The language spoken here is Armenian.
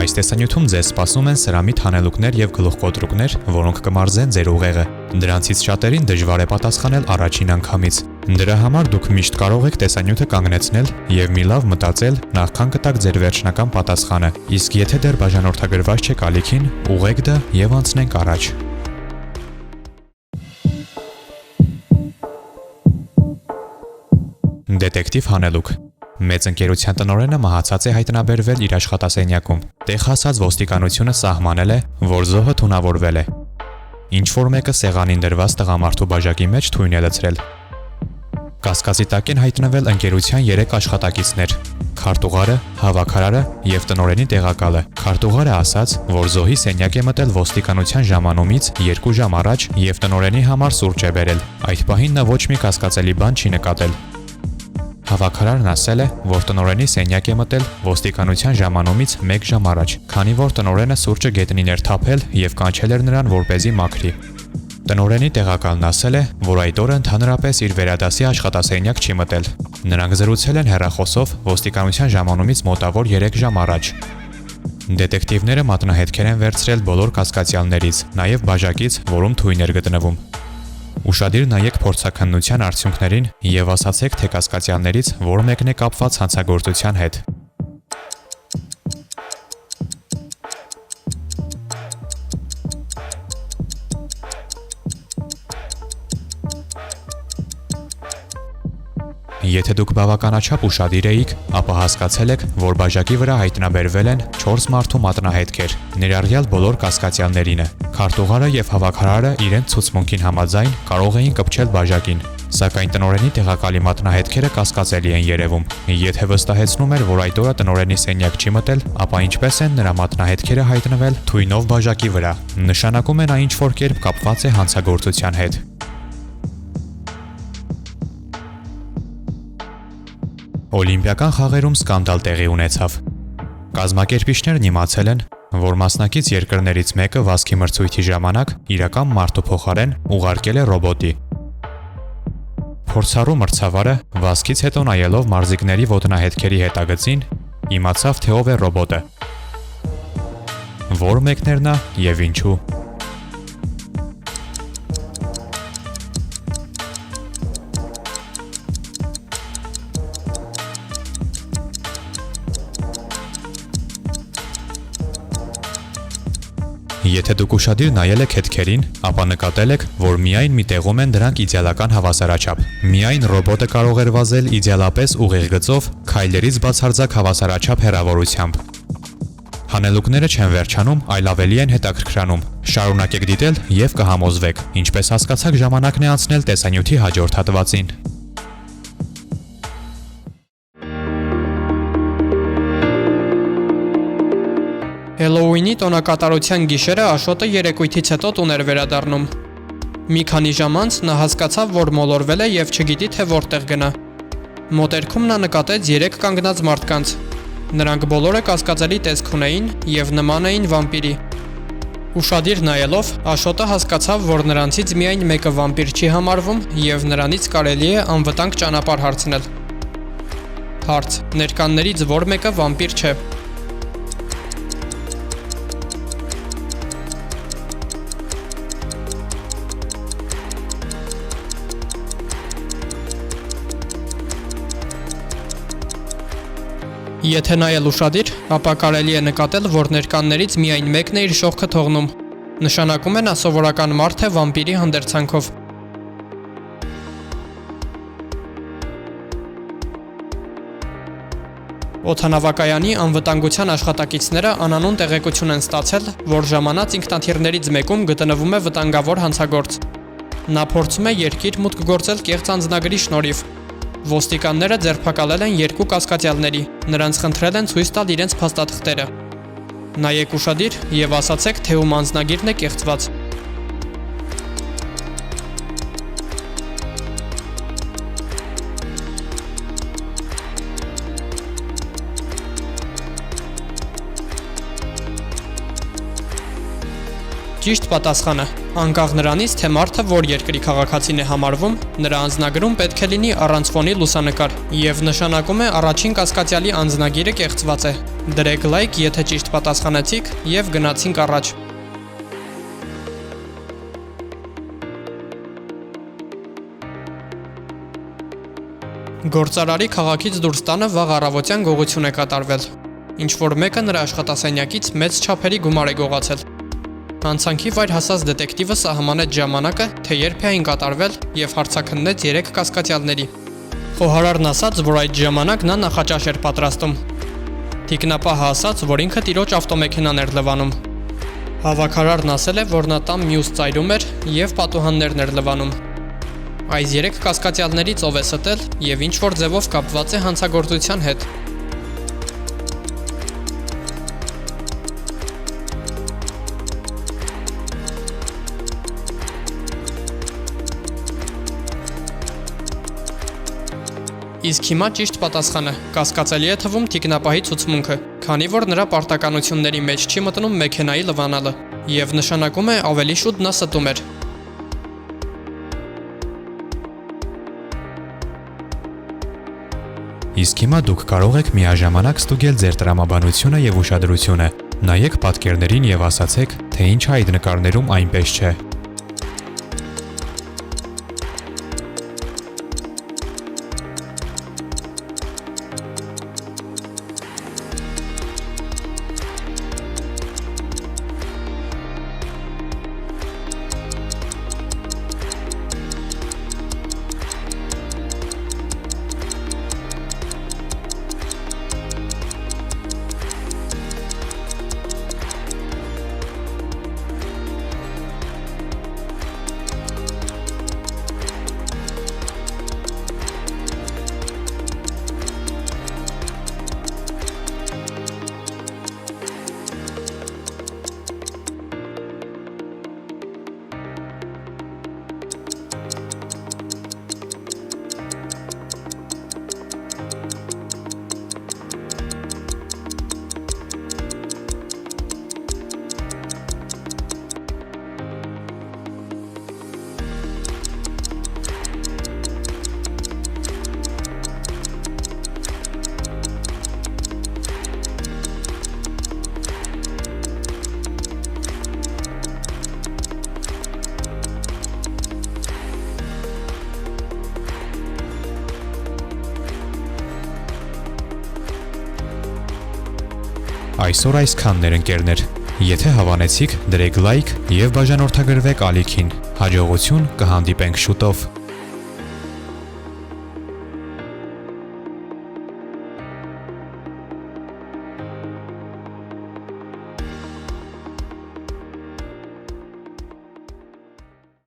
Այս տեսանյութում ձեզ սպասում են սրամիտ հանելուկներ եւ գլուխկոտրուկներ, որոնք կմարզեն ձեր ուղեղը։ Դրանցից շատերին դժվար է պատասխանել առաջին անգամից։ Դրա համար դուք միշտ կարող եք տեսանյութը կանգնեցնել եւ մի լավ մտածել, նախքան կտաք ձեր վերջնական պատասխանը։ Իսկ եթե դեռ բաժանորդագրված չեք ալիքին, ուղղեք դա եւ անցնենք առաջ։ Դետեկտիվ հանելուկ։ Մեծ ընկերության տնօրենը մահացած է հայտնաբերվել իր աշխատասենյակում։ Տեղ հասած ոստիկանությունը սահմանել է, որ զոհը թունավորվել է։ Ինչ-որ մեկը սեղանին դրված տղամարդու բաժակի մեջ թույն է լցրել։ Կասկածի տակ են հայտնվել ընկերության 3 աշխատակիցներ՝ քարտուղարը, հավաքարարը եւ տնօրենի տեղակալը։ Քարտուղարը ասաց, որ զոհի սենյակ է մտել ոստիկանության ժամանումից 2 ժամ առաջ եւ տնօրենի համար սուրճ է բերել։ Այդ պահին նա ոչ մի կասկածելի բան չի նկատել։ Հավաքարարն ասել է, որ տնօրենի սենյակ է մտել ոստիկանության ժամանումից 1 ժամ առաջ, քանի որ տնօրենը սուրճը գետնին էր թափել եւ կանչել էր նրան որպեսզի մաքրի։ Տնօրենի տեղակալն ասել է, որ այդ օրը ընդհանրապես իր վերադասի աշխատասենյակ չի մտել։ Նրանք զրուցել են հեռախոսով ոստիկանության ժամանումից մոտավոր 3 ժամ առաջ։ Դետեկտիվները մատնահետքեր են վերցրել բոլոր կասկածյալներից, նաեւ բաժակից, որում թույն էր գտնվում։ Ուշադիր նայեք փորձաքննության արդյունքներին եւ ասացեք, թե կասկածյալներից որ մեկն է կապված հանցագործության հետ։ Եթե դուք բավականաչափ ուշադիր էիք, ապա հասկացել եք, որ բաժակի վրա հայտնաբերվել են 4 մարդու մատնահետքեր, ներառյալ բոլոր կասկածյալներինը։ Քարտուղարը եւ հավաքարարը իրենց ցուցմունքին համաձայն կարող էին կպչել բաժակին, սակայն տնօրենի տեղակալի մատնահետքերը կասկածելի են երևում։ Եթե վստահեցնում էր, որ այդ օրը տնօրենի սենյակ չի մտել, ապա ինչպես են նրա մատնահետքերը հայտնվել թույնով բաժակի վրա։ Նշանակում է նա ինչ-որ կերպ կապված է հանցագործության հետ։ Օլիմպիական խաղերում սկանդալ տեղի ունեցավ։ Կազմակերպիչներն իմացել են, որ մասնակից երկրներից մեկը վազքի մրցույթի ժամանակ իրական մարդու փոխարեն ուղարկել է ռոբոտի։ Փորձառու մրցավարը վազքից հետո նայելով մարզիկների ոտնահետքերի հետագծին, իմացավ, թե ով է ռոբոտը։ Որ մեկն էր նա եւ ինչու։ Եթե դուք ուշադիր նայել եք հետքերին, ապա նկատել եք, որ միայն մի տեղում են դրանք իդեալական հավասարաչափ։ Միայն ռոբոտը կարող էր վազել իդեալապես ուղիղ գծով, քայլերից բացարձակ հավասարաչափ հեռավորությամբ։ Հանելուկները չեն վերջանում, այլ ավելի են հետաքրքրանում։ Շարունակեք դիտել եւ կհամոզվեք, ինչպես հասկացաք, ժամանակն է անցնել տեսանյութի հաջորդ հատվածին։ Հելոուինի տոնակատարության գիշերը Աշոտը երեկույթից հետո տուն էր վերադառնում։ Մի քանի ժամ անց նա հասկացավ, որ մոլորվել է եւ չգիտի թե որտեղ գնա։ Մոտերքում նա նկատեց 3 կանգնած մարդկանց։ Նրանք բոլորը կասկածելի տեսք ունեին եւ նման էին վամպիրի։ Ուշադիր նայելով, Աշոտը հասկացավ, որ նրանցից միայն մեկը վամպիր չի համարվում եւ նրանից կարելի է անվտանգ ճանապարհ հարցնել։ Հարց. ներկաններից որ մեկը վամպիր չէ։ Եթե նայել ուշադիր, ապա կարելի է նկատել, որ ներկաններից միայն մեկն է իր շողքը թողնում։ Նշանակում է նա սովորական մարդ է վամպիրի հանդերձանքով։ Օդանավակայանի անվտանգության աշխատակիցները անանուն տեղեկություն են ստացել, որ ժամանած ինքնաթիռներից մեկում գտնվում է վտանգավոր հանցագործ։ Նա փորձում է երկիր մուտք գործել կեղծ անձնագրի շնորհիվ։ Ոստիկանները ձերբակալել են 2 կասկածյալների, նրանց խնդրել են ցույց տալ իրենց փաստաթղթերը։ Նայեք ուշադիր եւ ասացեք, թե ում անձնագիրն է կեղծված։ Ճիշտ պատասխանը, անկախ նրանից, թե մարդը որ երկրի քաղաքացին է համարվում, նրա անձնագրում պետք է լինի առանց ֆոնի լուսանկար, եւ նշանակում է առաջին կասկածյալի անձնագիրը կեղծված է։ Դրեք լայք, եթե ճիշտ պատասխանեցիք եւ գնացինք առաջ։ Գործարարի քաղաքից դուրս տանը վաղ առավոտյան գողություն է կատարվել։ Ինչ որ մեկը նրա աշխատասենյակից մեծ չափերի գումար է գողացել։ Հանցանքի վայր հասած դետեկտիվը սահմանեց ժամանակը, թե երբ է այն կատարվել եւ հարցաքննեց 3 կասկածյալների։ Խոհարարն ասաց, որ այդ ժամանակ նա նախաճաշ էր պատրաստում։ Թիկնապահը ասաց, որ ինքը տիրոջ ավտոմեքենան էր լվանում։ Հավաքարարն ասել է, որ նա տան մյուս ծայրում էր եւ պատուհաններն էր լվանում։ Այս 3 կասկածյալներից ով է ստել եւ ինչ որ ձևով կապված է հանցագործության հետ։ Իսկ հիմա ճիշտ պատասխանը կասկածելի է թվում թիկնապահի ցուցմունքը, քանի որ նրա պարտականությունների մեջ չի մտնում մեքենայի լվանալը, եւ նշանակում է ավելի շուտ նա ստում էր։ Իսկ հիմա դուք կարող եք միաժամանակ ստուգել ձեր տրամաբանությունը եւ ուշադրությունը։ Նայեք պատկերներին եւ ասացեք, թե ինչ այդ նկարներում այնպես չէ։ Այսօր այսքանն էր ընկերներ։ Եթե հավանեցիք, դրեք լայք եւ բաժանորդագրվեք ալիքին։ Հաջողություն կհանդիպենք շուտով։